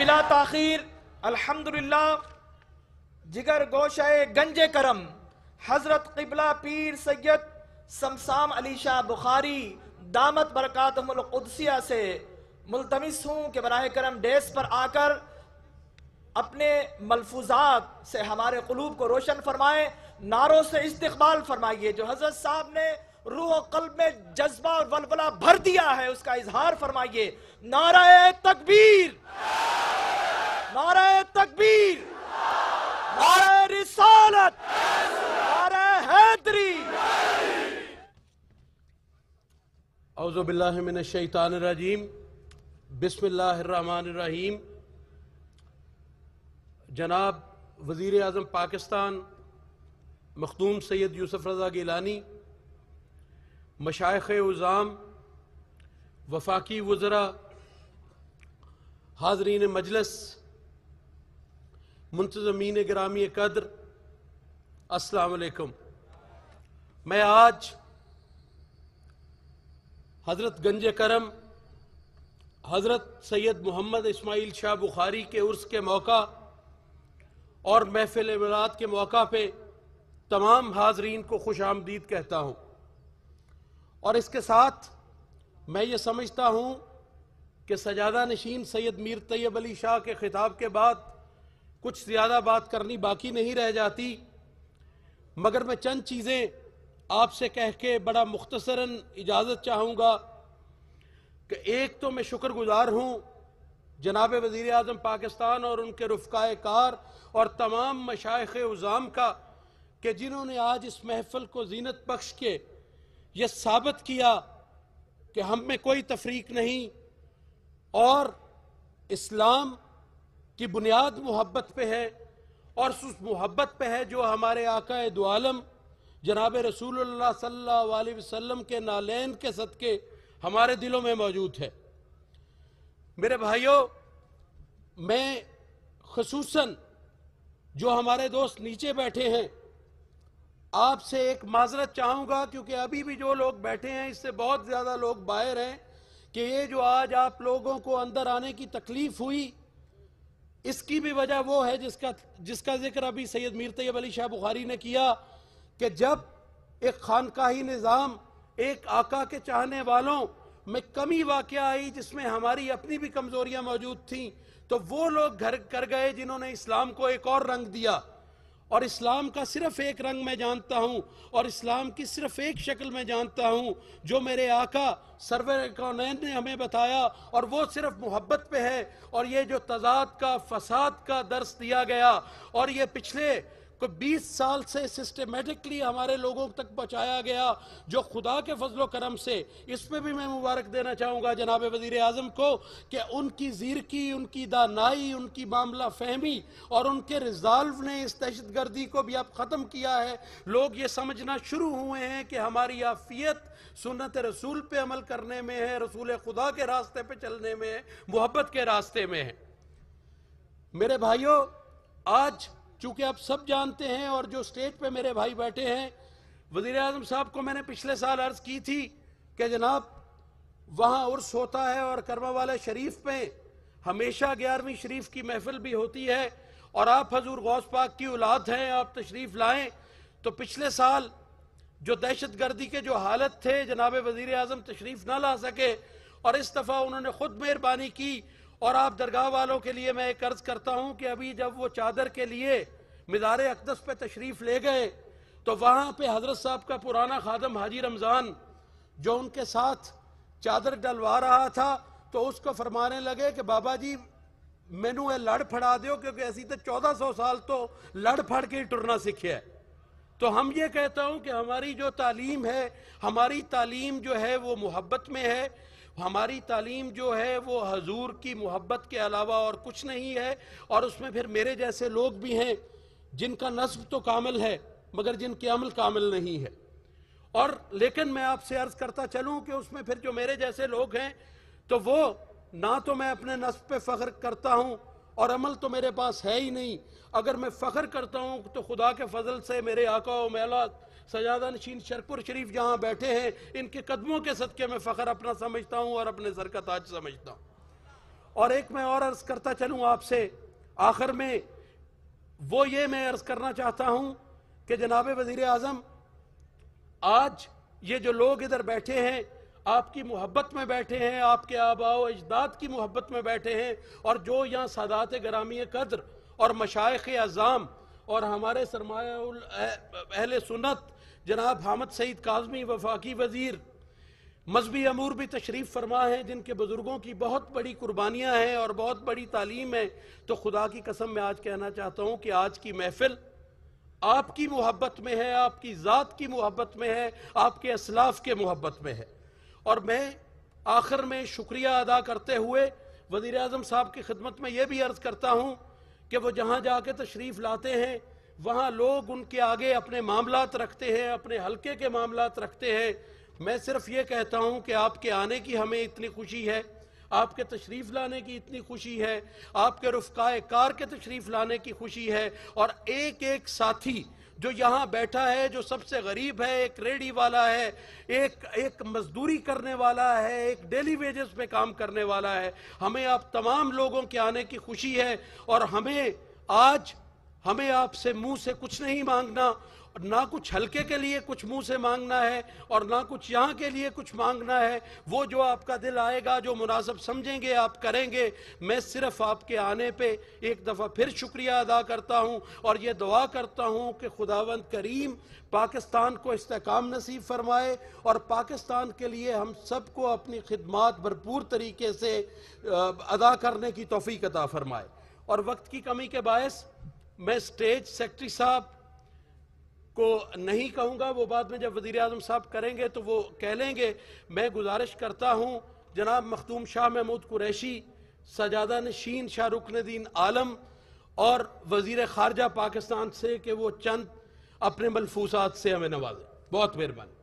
بلا تاخیر الحمدللہ جگر گوشہ گنج کرم حضرت قبلہ پیر سید سمسام علی شاہ بخاری دامت برکاتہم القدسیہ سے ملتمس ہوں کہ براہ کرم ڈیس پر آ کر اپنے ملفوظات سے ہمارے قلوب کو روشن فرمائیں، نعروں سے استقبال فرمائیے۔ جو حضرت صاحب نے روح و قلب میں جذبہ اور ولولہ بھر دیا ہے اس کا اظہار فرمائیے۔ نعرہ تکبیر، نعرہ تکبیر، نعرہ رسالت، نعرہ حیدری۔ اعوذ باللہ من الشیطان الرجیم، بسم اللہ الرحمن الرحیم۔ جناب وزیر اعظم پاکستان مخدوم سید یوسف رضا گیلانی، مشائخ عظام، وفاقی وزراء، حاضرین مجلس، منتظمین گرامی قدر، السلام علیکم۔ میں آج حضرت گنج کرم حضرت سید محمد اسماعیل شاہ بخاری کے عرس کے موقع اور محفل میلاد کے موقع پہ تمام حاضرین کو خوش آمدید کہتا ہوں، اور اس کے ساتھ میں یہ سمجھتا ہوں کہ سجادہ نشین سید میر طیب علی شاہ کے خطاب کے بعد کچھ زیادہ بات کرنی باقی نہیں رہ جاتی، مگر میں چند چیزیں آپ سے کہہ کے بڑا مختصراً اجازت چاہوں گا کہ ایک تو میں شکر گزار ہوں جناب وزیر اعظم پاکستان اور ان کے رفقائے کار اور تمام مشائخ عظام کا کہ جنہوں نے آج اس محفل کو زینت بخش کے یہ ثابت کیا کہ ہم میں کوئی تفریق نہیں اور اسلام کی بنیاد محبت پہ ہے، اور اس محبت پہ ہے جو ہمارے آقا دو عالم جناب رسول اللہ صلی اللہ علیہ وسلم کے نالین کے صدقے ہمارے دلوں میں موجود ہے۔ میرے بھائیوں، میں خصوصاً جو ہمارے دوست نیچے بیٹھے ہیں آپ سے ایک معذرت چاہوں گا، کیونکہ ابھی بھی جو لوگ بیٹھے ہیں اس سے بہت زیادہ لوگ باہر ہیں، کہ یہ جو آج آپ لوگوں کو اندر آنے کی تکلیف ہوئی اس کی بھی وجہ وہ ہے جس کا ذکر ابھی سید میر طیب علی شاہ بخاری نے کیا، کہ جب ایک خانقاہی نظام، ایک آقا کے چاہنے والوں میں کمی واقع آئی جس میں ہماری اپنی بھی کمزوریاں موجود تھیں، تو وہ لوگ گھر کر گئے جنہوں نے اسلام کو ایک اور رنگ دیا، اور اسلام کا صرف ایک رنگ میں جانتا ہوں اور اسلام کی صرف ایک شکل میں جانتا ہوں جو میرے آقا سرور کونین نے ہمیں بتایا، اور وہ صرف محبت پہ ہے۔ اور یہ جو تضاد کا، فساد کا درس دیا گیا اور یہ پچھلے 20 سال سے سسٹمیٹکلی ہمارے لوگوں تک پہنچایا گیا، جو خدا کے فضل و کرم سے، اس پہ بھی میں مبارک دینا چاہوں گا جناب وزیر اعظم کو کہ ان کی زیرکی، ان کی دانائی، ان کی معاملہ فہمی اور ان کے ریزالو نے اس دہشت گردی کو بھی اب ختم کیا ہے۔ لوگ یہ سمجھنا شروع ہوئے ہیں کہ ہماری عافیت سنت رسول پہ عمل کرنے میں ہے، رسول خدا کے راستے پہ چلنے میں ہے، محبت کے راستے میں ہے۔ میرے بھائیوں، آج چونکہ آپ سب جانتے ہیں اور جو سٹیج پہ میرے بھائی بیٹھے ہیں، وزیر اعظم صاحب کو میں نے پچھلے سال عرض کی تھی کہ جناب وہاں عرس ہوتا ہے اور کرما والے شریف پہ ہمیشہ 11ویں شریف کی محفل بھی ہوتی ہے، اور آپ حضور غوث پاک کی اولاد ہیں، آپ تشریف لائیں۔ تو پچھلے سال جو دہشت گردی کے جو حالت تھے، جناب وزیر اعظم تشریف نہ لا سکے، اور اس دفعہ انہوں نے خود مہربانی کی، اور آپ درگاہ والوں کے لیے میں ایک عرض کرتا ہوں کہ ابھی جب وہ چادر کے لیے مزار اقدس پہ تشریف لے گئے تو وہاں پہ حضرت صاحب کا پرانا خادم حاجی رمضان جو ان کے ساتھ چادر ڈلوا رہا تھا، تو اس کو فرمانے لگے کہ بابا جی مینو اے لڑ پھڑا دیو، کیونکہ ایسی تو 1400 سال تو لڑ پھڑ کے ہی ٹرنا سیکھے ہے۔ تو ہم یہ کہتا ہوں کہ ہماری جو تعلیم ہے، ہماری تعلیم جو ہے وہ محبت میں ہے، ہماری تعلیم جو ہے وہ حضور کی محبت کے علاوہ اور کچھ نہیں ہے، اور اس میں پھر میرے جیسے لوگ بھی ہیں جن کا نسب تو کامل ہے مگر جن کے عمل کامل نہیں ہے، اور لیکن میں آپ سے عرض کرتا چلوں کہ اس میں پھر جو میرے جیسے لوگ ہیں تو وہ نہ تو میں اپنے نسب پہ فخر کرتا ہوں اور عمل تو میرے پاس ہے ہی نہیں۔ اگر میں فخر کرتا ہوں تو خدا کے فضل سے میرے آقا و مولا سجادہ نشین شرپور شریف جہاں بیٹھے ہیں ان کے قدموں کے صدقے میں فخر اپنا سمجھتا ہوں اور اپنے سر کا تاج سمجھتا ہوں۔ اور ایک میں اور عرض کرتا چلوں آپ سے آخر میں، وہ یہ میں عرض کرنا چاہتا ہوں کہ جناب وزیر اعظم، آج یہ جو لوگ ادھر بیٹھے ہیں آپ کی محبت میں بیٹھے ہیں، آپ کے آباء و اجداد کی محبت میں بیٹھے ہیں، اور جو یہاں سادات گرامی قدر اور مشائخ اعظام اور ہمارے سرمایہ اہل سنت جناب حامد سعید کاظمی وفاقی وزیر مذہبی امور بھی تشریف فرما ہیں، جن کے بزرگوں کی بہت بڑی قربانیاں ہیں اور بہت بڑی تعلیم ہے، تو خدا کی قسم میں آج کہنا چاہتا ہوں کہ آج کی محفل آپ کی محبت میں ہے، آپ کی ذات کی محبت میں ہے، آپ کے اسلاف کے محبت میں ہے۔ اور میں آخر میں شکریہ ادا کرتے ہوئے وزیر اعظم صاحب کی خدمت میں یہ بھی عرض کرتا ہوں کہ وہ جہاں جا کے تشریف لاتے ہیں وہاں لوگ ان کے آگے اپنے معاملات رکھتے ہیں، اپنے حلقے کے معاملات رکھتے ہیں۔ میں صرف یہ کہتا ہوں کہ آپ کے آنے کی ہمیں اتنی خوشی ہے، آپ کے تشریف لانے کی اتنی خوشی ہے، آپ کے رفقائے کار کے تشریف لانے کی خوشی ہے، اور ایک ایک ساتھی جو یہاں بیٹھا ہے، جو سب سے غریب ہے، ایک ریڑھی والا ہے، ایک مزدوری کرنے والا ہے، ایک ڈیلی ویجز پہ کام کرنے والا ہے، ہمیں آپ تمام لوگوں کے آنے کی خوشی ہے۔ اور ہمیں آپ سے منہ سے کچھ نہیں مانگنا، نہ کچھ حلقے کے لیے کچھ منہ سے مانگنا ہے اور نہ کچھ یہاں کے لیے کچھ مانگنا ہے، وہ جو آپ کا دل آئے گا، جو مناسب سمجھیں گے آپ کریں گے۔ میں صرف آپ کے آنے پہ ایک دفعہ پھر شکریہ ادا کرتا ہوں اور یہ دعا کرتا ہوں کہ خداوند کریم پاکستان کو استحکام نصیب فرمائے اور پاکستان کے لیے ہم سب کو اپنی خدمات بھرپور طریقے سے ادا کرنے کی توفیق عطا فرمائے۔ اور وقت کی کمی کے باعث میں سٹیج سیکرٹری صاحب کو نہیں کہوں گا، وہ بعد میں جب وزیر اعظم صاحب کریں گے تو وہ کہہ لیں گے۔ میں گزارش کرتا ہوں جناب مختوم شاہ محمود قریشی، سجادہ نشین شاہ رکن الدین عالم اور وزیر خارجہ پاکستان سے کہ وہ چند اپنے ملفوظات سے ہمیں نوازیں۔ بہت مہربانی۔